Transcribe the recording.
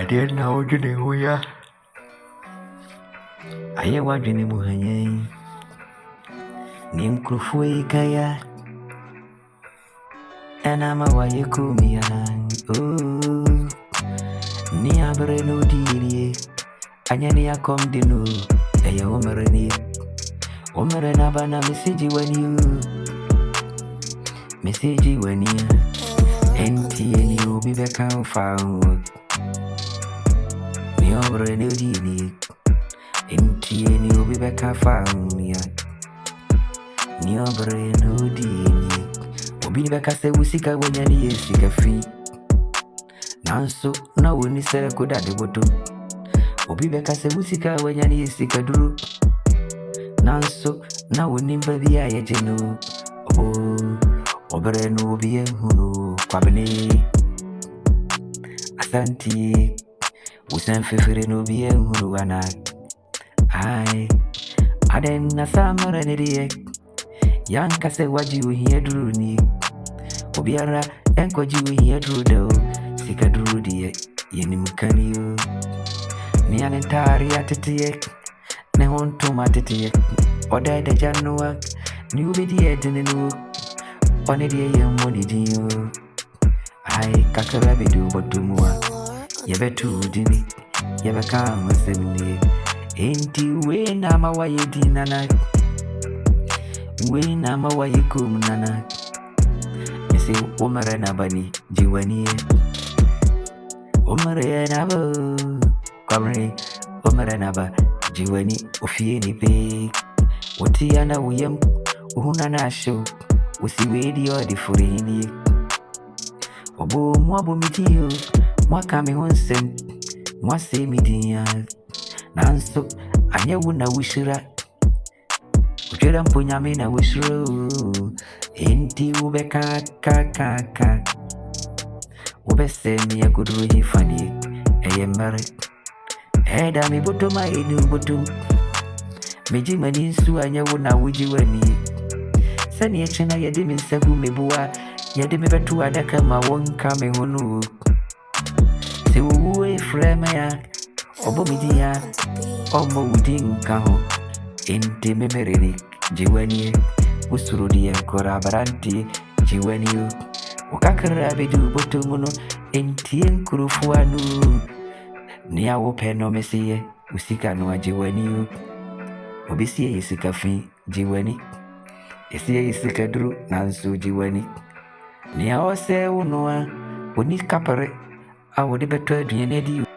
Adeɛ na wodwene ho ya ayɛ w'adwene mu hanyan ne nkurɔfoɔ yi ka ya ɛna ma wayɛ komia ni abere no dirie anya ne akɔm de no ɛyɛ wo mmere ne wo mmere na ba na meseji wani meseji wani enti eni obi bɛka mfa ho ni abere no dirie enti eni obi bɛka fa ho ni abere no dirie obi bɛka sɛ wo sika wanya ne yɛ sika fi nanso na woni sɛ koda de boto obi bɛka sɛ wo sika wanya ne yɛ sika duro nanso na woni mba bi a yɛgye no ɔbrɛ no obi ahunu kwabene asante wosan fefere no obi ahunu ana ai aden na samara ne de yanka sɛ wagye ohia duro ni obiara ɛnkɔgye ohia duro da o sika duro deɛ yɛnim kane o nea ne ntaare ateteɛ ne ho ntoma ateteɛ ɔda adagya noa ne wobɛdi ɛdene no ɔne deɛ yɛ mmɔ ne din o ai kakra bɛdu bɔtɔ mu a yɛbɛto wo dini yɛbɛka ho asɛm nie enti wei na ama wayɛ din nana wei na ama wayɛ kom nana mese wo mmere na bani jiwani wo mmere na ba kwamre wo mmere na ba jiwani ofie ni pe wotia na woyam wohuna na ahyew wosi wei di ɔde fore nie ɔbo mu abomitiyo mwaka me ho nsɛm mwasɛ me din a nanso anyɛ wo na wohyira wotwɛra mpo nyame na wohyira enti wobɛka kakaka wobɛsɛ me agodoro hifanie ɛyɛ mmere ɛda me botom a ɛni botom megye m'ani nso anyɛ wo na wogye w'ani sɛneɛ kyena yɛde me nsa gu meboa yɛde me bɛto adaka ma wɔnka me ho no sɛ wowu ɛfrɛ me a ɔbɔ me din a ɔmmɔ wo din nka ho enti me merere gye w'ani wosoro deɛ nkɔra abaranteɛ gye w'ani o wokakra bɛdi wo bɔtɔ mu no entie nkurɔfoɔ ano nea wopɛ no meseyɛ wo sika no agye w'ani o obɛsi yɛ sika fi gye w'ani ɛsi yɛ sika duro nanso gye w'ani nea ɔsɛ wo no a oni kapere a wode bɛtɔ aduane adi